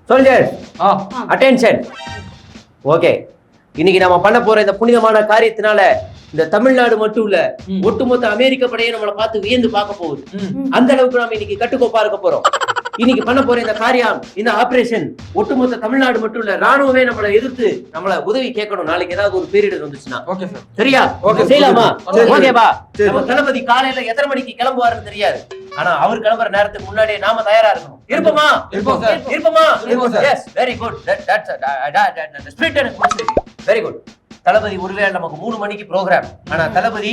Soldier attention. Okay, இன்னைக்கு நாம பண்ண போற இந்த புனிதமான காரியத்தினால இந்த தமிழ்நாடு மட்டும் இல்ல, ஒட்டுமொத்த அமெரிக்க படையை நம்மளை பார்த்து வியந்து பார்க்க போகுது. அந்த அளவுக்கு நாம இன்னைக்கு கட்டுக்கோப்பா இருக்க போறோம். இன்னைக்கு பண்ண போற இந்த காரியம், இந்த ஆபரேஷன் ஒட்டுமொத்த தமிழ்நாடு மட்டும் இல்ல, ராணுவமே நம்மளை எதிர்த்து நம்மள உதவி கேட்கணும். நாளைக்கு ஏதாவது ஒரு பீரியட் வந்துச்சுன்னா சரியா? செய்யலாமா? ஓகேவா? நம்ம தளபதி காலையில எத்தனை மணிக்கு கிளம்புவாருன்னு தெரியாது, ஆனா அவர் கிளம்புற நேரத்துக்கு முன்னாடியே நாம தயாரா இருக்கணும். இருப்போமா? Yes, very good. Very good. தளபதி ஒருவேளை நமக்கு 3 மணிக்கு ப்ரோக்ராம், ஆனா தளபதி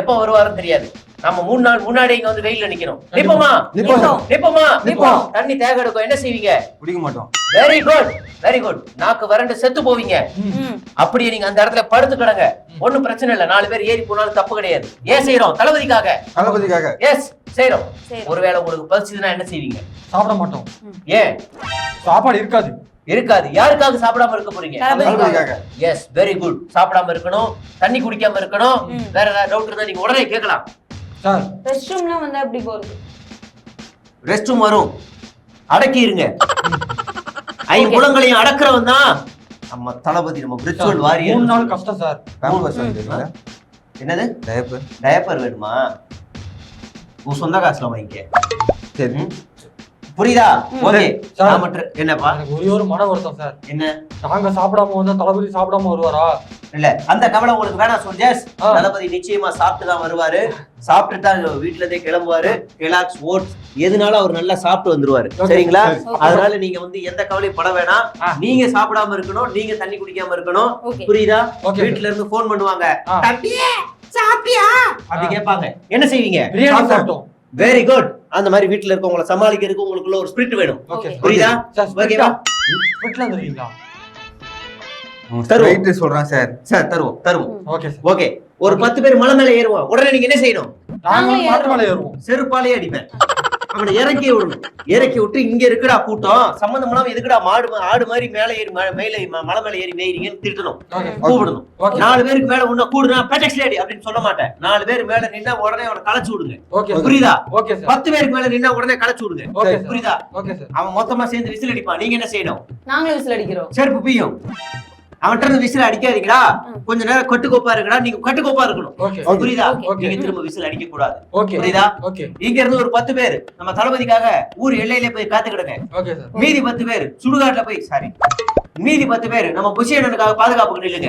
எப்ப வருவாருன்னு தெரியாது. நம்ம 3 நாள் முன்னாடி இங்க வந்து வெயில்ல நிக்கணும். நிப்போமா? நிப்போம். தண்ணி தேக எடுக்கும். என்ன செய்வீங்க? குடிக்க மாட்டோம். Very good, very good. நாக்கு வறண்டு செத்து போவீங்க. அப்படியே நீங்க அந்த இடத்துல படுத்து கிடங்க, ஒண்ணும் பிரச்சனை இல்ல. 4 பேர் ஏறி போனாலும் தப்பு கிடையாது. ஏன் செய்யறோம்? தளபதிக்காக. எஸ், செய்யறோம். ஒருவேளை உங்களுக்கு பசிச்சுதுன்னா என்ன செய்வீங்க? சாப்பிட மாட்டோம். ஏன்? சாப்பாடு இருக்காது. யாருக்காக சாப்பிடாம இருக்க போறீங்க? Yes, very good. சாப்பிடாம இருக்கணும், தண்ணி குடிக்காம இருக்கணும். வேற ஏதாவது டவுட் இருந்தா நீங்க உடனே கேட்கலாம். சார், ரெஸ்ட் ரூம்லாம் வந்தா எப்படி போறது? ரெஸ்ட் ரூம் வரும், அடக்கி இருங்க. ஐம்புலங்களையும் அடக்குறவன் தான் நம்ம தளபதி, நம்ம பிரிச்சுவல் வாரியர். 3 நாள் கஷ்டம் சார். என்னது? டயப்பர் வேணுமா? உன் சொந்த காசுல வாங்கிக்க. சரி, புரியுதா? ஓகே. என்னப்பா? ஒரே ஒரு மன வருத்தம் சார். என்ன? நாங்க சாப்பிடாம வந்தா தளபதி சாப்பிடாம வருவாரா? இல்ல, அந்த கவலை உங்களுக்கு வேணாம் சோல்ஜர்ஸ். தளபதி நிச்சயமா சாப்பிட்டு தான் வருவாரு. சாப்பிட்டு தான் வீட்டுல இருந்தே கிளம்புவாரு. ரிலாக்ஸ், ஓட்ஸ் எதுனாலும் அவர் நல்லா சாப்பிட்டு வந்துருவாரு. சரிங்களா? அதனால நீங்க வந்து எந்த கவலையும் பட வேணாம். நீங்க சாப்பிடாம இருக்கணும், நீங்க தண்ணி குடிக்காம இருக்கணும். புரியுதா? வீட்டுல இருந்து போன் பண்ணுவாங்க, சாப்பிட்டியா அப்படி கேட்பாங்க. என்ன செய்வீங்க? Very good. அந்த மாதிரி வீட்டுல இருக்கவங்கள சமாளிக்கிறதுக்கு உங்களுக்குள்ள ஒரு ஸ்பிரிட் வேணும். புரியுதா? ஓகேவா? ஸ்பிரிட்லாம் தருவீங்களா? தருவோம் சொல்றேன் சார். சார் தருவோம். ஓகே. ஒரு 10 பேர் மலை மேல ஏறுவோம். உடனே நீங்க என்ன செய்யணும்? செருப்பாலே அடிப்பேன். அவனை இறக்கி விடணும். இறக்கி விட்டு, இங்க இருக்குடா கூட்டம், சம்பந்தம் இல்லாம எதுக்குடா ஆடு மாதிரி மேல ஏறி மலை மேல ஏறி மேய்றீங்கன்னு திட்டணும், கூப்பிடணும். 4 பேருக்கு மேல உன்ன கூடுனா பெட்டக்ஸ் லேடி அப்படின்னு சொல்ல மாட்டேன். 4 பேர் மேல நின்னா உடனே அவனை களைச்சு விடுங்க. புரியுதா? 10 பேருக்கு மேல நின்னா உடனே களைச்சு விடுங்க. புரியுதா? அவன் மொத்தமா சேர்ந்து விசில் அடிப்பான். நீங்க என்ன செய்யணும்? நாங்களும் விசில் அடிக்கிறோம். செருப்பு பீயும். அவன்கிட்ட இருந்து விசில் அடிக்காதீங்களா, கொஞ்ச நேரம் கட்டுக்கோப்பா இருக்கா. நீங்க கட்டுக்கோப்பா இருக்கணும். புரியுதா? நீங்க திரும்ப விசில் அடிக்க கூடாது. புரியுதா? இங்க இருந்து ஒரு 10 பேர் நம்ம தளபதிக்காக ஊர் எல்லையில போய் காத்து கிடங்க. மீதி 10 பேர் சுடுகாட்டுல போய் மீதி 10 பேர் நம்ம புஷியனுக்காக பாதுகாப்புக்கு நில்லுங்க.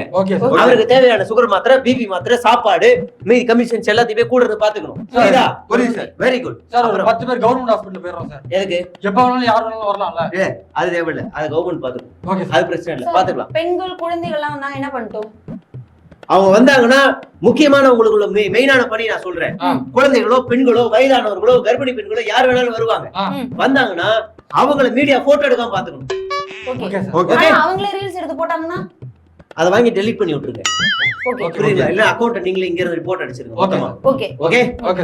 அவருக்கு தேவையான சுகர் மாத்திரை, பிபி மாத்திரை, சாப்பாடு, மீதி கமிஷன்ஸ் எல்லாத்தையுமே கூட இருந்து பாத்துக்கணும். புரியுதா? புரியுது சார். Very good. சார், ஒரு 10 பேர் கவர்மெண்ட் ஹாஸ்பிடல் போயிரோம் சார். எதுக்கு? எப்ப வேணாலும் யார் வேணாலும் வரலாம்ல. அது தேவையில்லை, அது கவர்மெண்ட் பாத்துக்கும். அது பிரச்சனை இல்லை, பாத்துக்கலாம். பெண்கள் குழந்தைகள்லாம் வந்தா என்ன பண்ணிட்டோம்? அவங்க வந்தாங்கன்னா முக்கியமான உங்களுக்குள்ள மெயினான பணி நான் சொல்றேன். குழந்தைகளோ, பெண்களோ, வயதானவர்களோ, கர்ப்பிணி பெண்களோ யார் வேணாலும் வருவாங்க. வந்தாங்கன்னா அவங்கள மீடியா போட்டோ எடுக்காம பாத்துக்கணும். அவங்களே ரீல்ஸ் எடுத்து போட்டாங்கன்னா அத வாங்கி டெலீட் பண்ணி விட்டுருங்க. புரியுதா? இல்ல அக்கவுண்ட் நீங்களே இங்க இருந்து ரிப்போர்ட் அடிச்சிருங்க. Okay,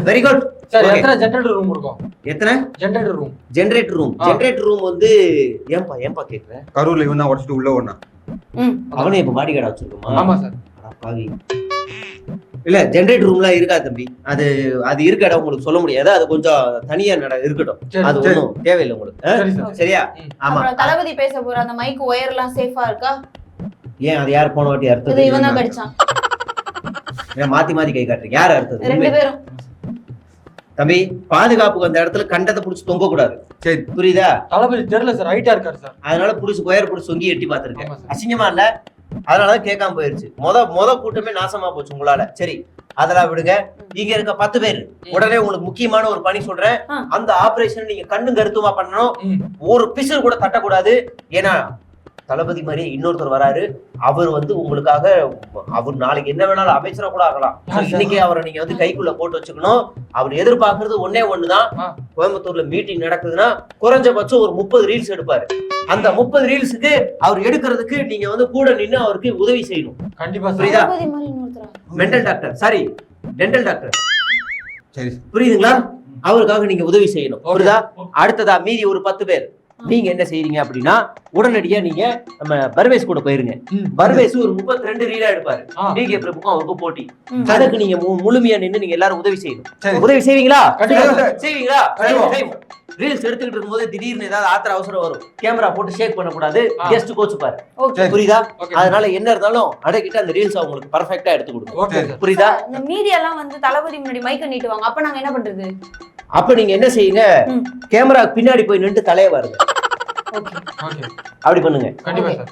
very good. சார், எத்தனை ஜெனரேட்டர் ரூம் இருக்கும்? எத்தனை ஜெனரேட்டர் ரூம் வந்து ஏன்பா கேக்குற? கரூர்ல இவன் தான் உடைச்சிட்டு உள்ள ஓடுனா. அவனே இப்ப பாடி கார்டு வச்சிருக்கோமா? ஆமா சார். பாவி. இல்ல, ஜெனரேட்டர் ரூம்லாம் இருக்கா தம்பி? அது இருக்க இடம் உங்களுக்கு சொல்ல முடியாது. அது கொஞ்சம் தனியா இருக்கட்டும். அது ஒண்ணும் தேவையில்லை உங்களுக்கு. சரியா? ஆமா. தளபதி பேச போற அந்த மைக் ஒயர் எல்லாம் சேஃபா இருக்கா? ஏன் அது யார் போன வாட்டி அறுத்தது? இவன் தான் கடிச்சான். மாத்தி கை காட்டுறீங்க. யார் அறுத்தது? 2 பேரும். தம்பி, பாதுகாப்புக்கு அந்த இடத்துல கண்டத்தை புடிச்சு தொங்க கூடாது. சரி, புரியுதா? தளபதி தெரியல சார், ஹைட்டா இருக்காரு சார். அதனால புடிச்சு ஒயர் புடிச்சு தொங்கி எட்டி பாத்துருக்கேன். அசிங்கமா இல்ல? அதனாலதான் கேட்காம போயிருச்சு. முத கூட்டமே நாசமா போச்சு உங்களால. சரி, அதெல்லாம் விடுங்க. இங்க இருக்க 10 பேர் உடனே உங்களுக்கு முக்கியமான ஒரு பணி சொல்றேன். அந்த ஆபரேஷன் நீங்க கண்ணு கருத்துமா பண்ணணும். ஒரு பிசல் கூட தட்டக்கூடாது. ஏன்னா தளபதி மாதிரியே இன்னொருத்தர் வராரு. அவர் வந்து உங்களுக்காக, அவர் நாளைக்கு என்ன வேணாலும் அமைச்சரா கூட ஆகலாம். இன்னைக்கு அவரை நீங்க வந்து கைக்குள்ள போட்டு வச்சுக்கணும். அவர் எதிர்பார்க்கறது ஒண்ணுதான். கோயம்புத்தூர்ல மீட்டிங் நடக்குதுன்னா குறைஞ்சபட்சம் ஒரு 30 ரீல்ஸ் எடுப்பாரு. அந்த 30 ரீல்ஸுக்கு அவர் எடுக்கிறதுக்கு நீங்க வந்து கூட நின்று அவருக்கு உதவி செய்யணும். கண்டிப்பா. புரியுதா? Mental doctor, sorry dental doctor. சரி, புரியுதுங்களா? அவருக்காக நீங்க உதவி செய்யணும். புரியுதா? அடுத்ததா மீதி ஒரு 10 பேர் நீங்க என்ன செய்றீங்க அப்படின்னா உடனடியா நீங்க நம்ம பர்வேஸ் கூட போயிருங்க. பர்வேஸ் ஒரு 32 ரீலா எடுப்பாரு. டிகே பிரபுக்கும் அவருக்கும் போட்டி. அதுக்கு நீங்க முழுமையா நின்னு நீங்க எல்லாரும் உதவி செய்யணும். உதவி செய்வீங்களா? செய்வீங்களா? ரீல்ஸ் எடுத்துக்கிட்டு இருக்கும்போது திடீர்னு ஏதாவது ஆத்திர அவசரம் வரும். கேமரா போட்டு ஷேக் பண்ணக்கூடாது. கெஸ்ட் கோச்சுப்பாரு. புரியுதா? அதனால என்ன இருந்தாலும் அடக்கிட்டு அந்த ரீல்ஸ் அவங்களுக்கு பர்ஃபெக்ட்டா எடுத்து கொடுங்க. புரியுதா? இந்த மீடியா எல்லாம் வந்து தளபதி முன்னாடி மைக்க நீட்டுவாங்க. அப்ப நாங்க என்ன பண்றது? அப்ப நீங்க என்ன செய்யுங்க, கேமரா பின்னாடி போய் நின்று தலைய வருங்க. அப்படி பண்ணுங்க.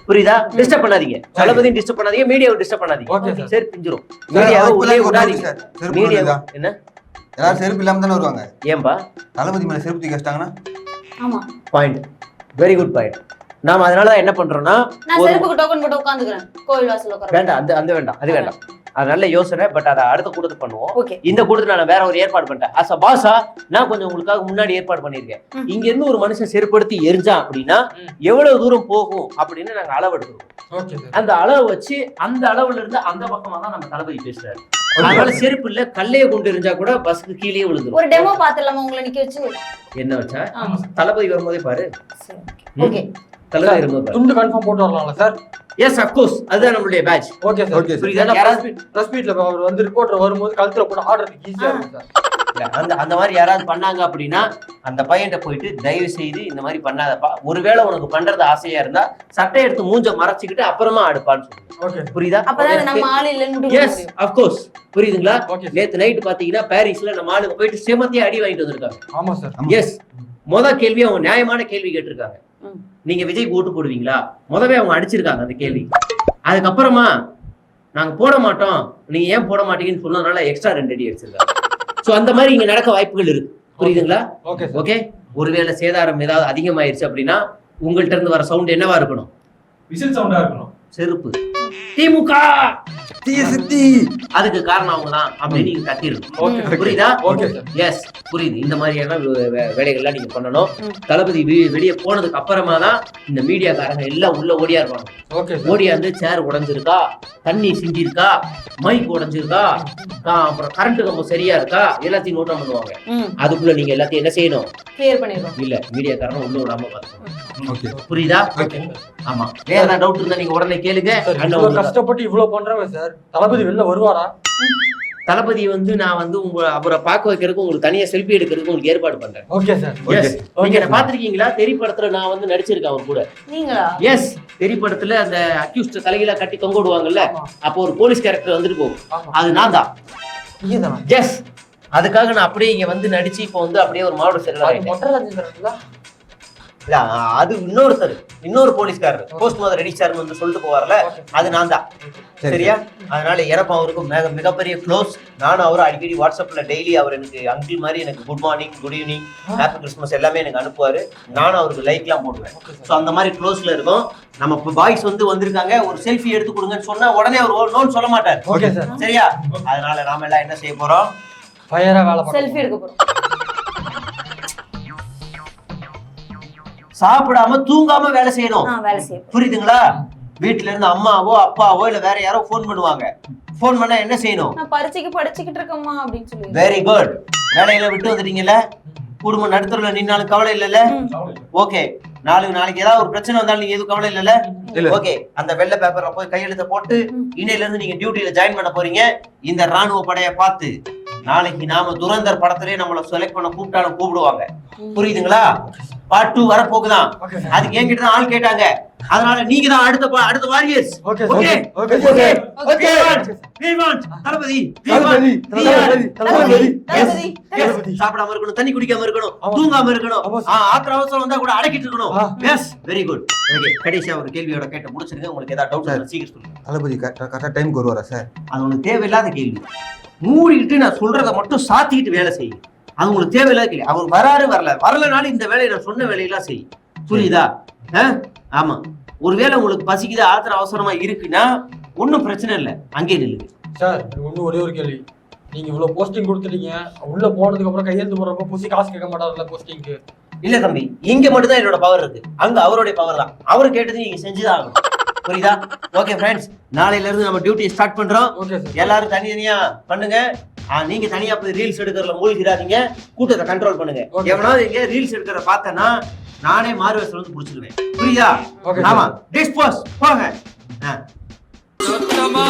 புரியுதா? டிஸ்டர்ப் பண்ணாதீங்க. தளபதியும் டிஸ்டர்ப் பண்ணாதீங்க, மீடியாவை டிஸ்டர்ப் பண்ணாதீங்க. சரி பிஞ்சிரும். மீடியாவை உள்ளே விடாதீங்க. மீடியா என்ன எல்லாரும் செருப்பு இல்லாம தானே வருவாங்க. ஏன்பா தளபதி மேல செருப்பு தூக்கி வச்சிட்டாங்கன்னா? ஆமா. பாயிண்ட். Very good point. நாம அதனால என்ன பண்றோம்னா, நான் செருப்புக்கு டோக்கன் போட்டு உட்கார்ந்துக்கிறேன். கோயில் வாசல்ல உட்கார வேண்டாம். அந்த வேண்டாம். அது வேண்டாம். அது நல்ல யோசனை. பட் அதை அடுத்த கூட்டத்துக்கு பண்ணுவோம். இந்த கூட்டத்துல நான் வேற ஒரு ஏற்பாடு பண்ணிட்டேன். அஸ் அ பாஸா நான் கொஞ்சம் உங்களுக்காக முன்னாடி ஏற்பாடு பண்ணிருக்கேன். இங்க இருந்து ஒரு மனுஷன் செருப்படுத்தி எரிஞ்சான் அப்படின்னா எவ்வளவு தூரம் போகும் அப்படின்னு நாங்க அளவு எடுக்கிறோம். அந்த அளவு வச்சு அந்த அளவுல இருந்து அந்த பக்கமா தான் நம்ம தளபதி பேசுறாரு. அதனால செருப்பு இல்ல, கல்லையை கொண்டு எரிஞ்சா கூட பஸ்க்கு கீழே விழுந்துரும். ஒரு டெமோ பாத்துலாமா உங்களை நிக்க வச்சு? என்ன வச்சா? தளபதி வரும்போதே பாரு. ஓகே. தளபதி வரும்போது துண்டு கன்ஃபார்ம் போட்டு வரலாம்ல சார்? Yes of course. அதுதான் நம்மளுடைய பேட்ச். Okay sir. ஓகே புரியுதா? பிரஸ் மீட்ல அவர் வந்து ரிப்போர்ட்டர் வரும்போது கழுத்துல போட்டு ஆர்டருக்கு ஈஸியா இருக்கும் சார். அந்த மாதிரி யாராவது பண்ணாங்க அப்படின்னா அந்த பையன்கிட்ட போயிட்டு தயவு செய்து இந்த மாதிரி பண்ணாதப்பா, ஒருவேளை உனக்கு பண்றது ஆசையா இருந்தா சட்டை எடுத்து மூஞ்ச மறைச்சிக்கிட்டு அப்புறமா அடுப்பான்னு சொல்லுங்க. புரியுதா? அப்பதான் நம்ம ஆளு இல்லன்னு. Yes of course. புரியுதுங்களா? நேத்து நைட் பாத்தீங்கன்னா பாரிஸ்ல நம்ம ஆளுங்க போயிட்டு சேமத்தியா அடி வாங்கிட்டு வந்திருக்காங்க. ஆமா சார். எஸ். முத கேள்வி அவங்க நியாயமான கேள்வி கேட்டிருக்காங்க. நீங்க விஜய்க்கு ஓட்டு போடுவீங்களா? முதவே அவங்க அடிச்சிருக்காங்க அந்த கேள்வி. அதுக்கப்புறமா நாங்க போட மாட்டோம், நீங்க ஏன் போட மாட்டீங்கன்னு சொன்னதுனால எக்ஸ்ட்ரா 2 அடி அடிச்சிருக்காங்க. சோ அந்த மாதிரி இங்க நடக்க வாய்ப்புகள் இருக்கு. புரியுதுங்களா? ஓகே. ஒருவேளை சேதாரம் ஏதாவது அதிகமாயிருச்சு அப்படின்னா உங்கள்ட்ட இருந்து வர சவுண்ட் என்னவா இருக்கணும்? விசில் சவுண்டா இருக்கணும். செருப்பு. திமுக அதுக்கு காரணம் அவங்கதான் அப்படின்னு நீங்க கத்திருக்கணும். புரியுதா? எஸ் புரியுது. இந்த மாதிரியான வேலைகள்லாம் நீங்க பண்ணணும். தளபதி வெளியே போனதுக்கு அப்புறமா தான் இந்த மீடியாக்காரங்க எல்லாம் உள்ள ஓடியா இருப்பாங்க. ஓடியாந்து சேர் உடைஞ்சிருக்கா, தண்ணி சிந்திருக்கா, மைக் உடைஞ்சிருக்கா, அப்புறம் கரண்ட் கம்பம் சரியா இருக்கா, எல்லாத்தையும் நோட்டம் பண்ணுவாங்க. அதுக்குள்ள நீங்க எல்லாத்தையும் என்ன செய்யணும்? கிளியர் பண்ணிடுவோம். இல்ல மீடியாக்காரங்க உள்ள விடாம பாத்துக்கணும். புரியுதா? ஆமா. வேற ஏதாவது டவுட் இருந்தா நீங்க உடனே கேளுங்க. கஷ்டப்பட்டு இவ்வளவு பண்றவங்க சார், தளபதி வெளில வருவாரா? தளபதி வந்து நான் வந்து அவரை பார்க்க வைக்கிறதுக்கு உங்களுக்கு தனியா செல்ஃபி எடுக்கிறதுக்கு உங்களுக்கு ஏற்பாடு பண்றேன். Okay sir. நீங்க என்ன பாத்திருக்கீங்களா? தெரி படத்துல நான் வந்து நடிச்சிருக்கேன் அவர் கூட. நீங்களா? எஸ். தெரி படத்துல அந்த அக்யூஸ்ட் தலையில கட்டி தொங்க விடுவாங்கல்ல, அப்போ ஒரு போலீஸ் கேரக்டர் வந்துட்டு போகும். அது நான் தான். எஸ். அதுக்காக நான் அப்படியே இங்க வந்து நடிச்சு இப்போ வந்து அப்படியே ஒரு மாவட்ட செயலாளர். இல்ல அது இன்னொரு போலீஸ்காரர் போஸ்ட் மாதம் ரெடி சார் வந்து சொல்லிட்டு போவார்ல, அது நான் தான். சரியா? அதனால எனக்கும் அவருக்கும் மிகப்பெரிய க்ளோஸ். நானும் அவரும் அடிக்கடி வாட்ஸ்அப்ல டெய்லி அவர் எனக்கு அங்கிள் மாதிரி எனக்கு good morning, good evening, happy Christmas எல்லாமே எனக்கு அனுப்புவாரு. நானும் அவருக்கு லைக்லாம் போடுவேன். ஸோ அந்த மாதிரி க்ளோஸ்ல இருக்கும். நம்ம பாய்ஸ் வந்து வந்திருக்காங்க, ஒரு செல்ஃபி எடுத்து கொடுங்கன்னு சொன்னா உடனே அவர் நோன்னு சொல்ல மாட்டார். சரியா? அதனால நாம எல்லாம் என்ன செய்ய போறோம்? செல்ஃபி எடுக்க போறோம். சாப்பிடாம தூங்காம வேலை செய்யணும். புரியுதுங்களா? வீட்டுல இருந்து அம்மாவோ அப்பாவோ இல்ல வேற யாரோ போன் பண்ணுவாங்க. போன் பண்ணா என்ன செய்யணும்? நான் பரீட்சைக்கு படிச்சிட்டு இருக்கேம்மா அப்படின்னு சொல்லி. Very good. வேலையில விட்டு வந்துட்டீங்கல்ல, குடும்பம் நடுத்தரல நின்னாலும் கவலை இல்லல்ல. ஓகே. நாளைக்கு ஏதாவது ஒரு பிரச்சனை வந்தாலும் நீங்க எதுவும் கவலை இல்லல்ல. ஓகே. அந்த வெள்ளை பேப்பர்ல போய் கையெழுத்த போட்டு இன்னையில இருந்து நீங்க டியூட்டில ஜாயின் பண்ண போறீங்க. இந்த ராணுவ படைய பார்த்து நாளைக்கு நாம துரந்தர் படத்திலே நம்மள செலக்ட் பண்ண கூப்பிட்டாலும் கூப்பிடுவாங்க. புரியுதுங்களா? பார்ட் 2 வர போகுதான். அதுக்கு என்கிட்ட தான் ஆள் கேட்டாங்க. அதனால நீங்க தான் அடுத்த warriors. Okay okay okay okay. we want தளபதி. சாப்பிடாம இருக்கணும், தண்ணி குடிக்காம இருக்கணும், தூங்காம இருக்கணும், ஆத்திர அவசரம் வந்தா கூட அடக்கிட்டு இருக்கணும். S very good. ஓகே. கடைசியா ஒரு கேள்வியோட கேட்டு முடிச்சிருங்க. உங்களுக்கு ஏதாவது டவுட் இருந்தா சீக்கிரம் சொல்லுங்க. தளபதி கரெக்ட்டா டைம்க்கு வருவாரா சார்? அது உங்களுக்கு தேவையில்லாத கேள்வி. மூடிக்கிட்டு நான் சொல்றதை மட்டும் சாத்திக்கிட்டு வேலை செய்யும். அது உங்களுக்கு தேவையில்லாத கேள்வி. அவர் வரலனாலும் இந்த வேலையை நான் சொன்ன வேலையெல்லாம் செய்யும். புரியுதா? ஆமா. ஒருவேளை உங்களுக்கு பசிக்குது, ஆத்திர அவசரமா இருக்குன்னா ஒன்னும் பிரச்சனை இல்லை, அங்கே நில்லுங்க. சார் ஒரே ஒரு கேள்வி. நீங்க இவ்வளவு போஸ்டிங் கொடுத்துட்டீங்க, உள்ள போனதுக்கு அப்புறம் கையெழுத்து போடுறப்ப புசி காசு கேட்க மாட்டாருல்ல போஸ்டிங்க்கு? இல்ல தம்பி, இங்க மட்டும் தான் என்னோட பவர் இருக்கு. அங்க அவருடைய பவர் தான். அவரு கேட்டது நீங்க செஞ்சுதான் ஆகணும். புரியுதா? ஓகே ஃப்ரெண்ட்ஸ், நாளையில இருந்து நம்ம டியூட்டி ஸ்டார்ட் பண்றோம். எல்லாரும் தனித்தனியா பண்ணுங்க. நீங்க தனியா போய் ரீல்ஸ் எடுக்கிறதுல மூழ்கிடாதீங்க. கூட்டத்தை கண்ட்ரோல் பண்ணுங்க. எவனாவது இங்க ரீல்ஸ் எடுக்கிறத பார்த்தனா நானே மாறு வேஷத்துல வந்து புடிச்சிடுவேன். புரியுதா? Okay, ஆமா டிஸ்போஸ் போங்க. சொந்தமா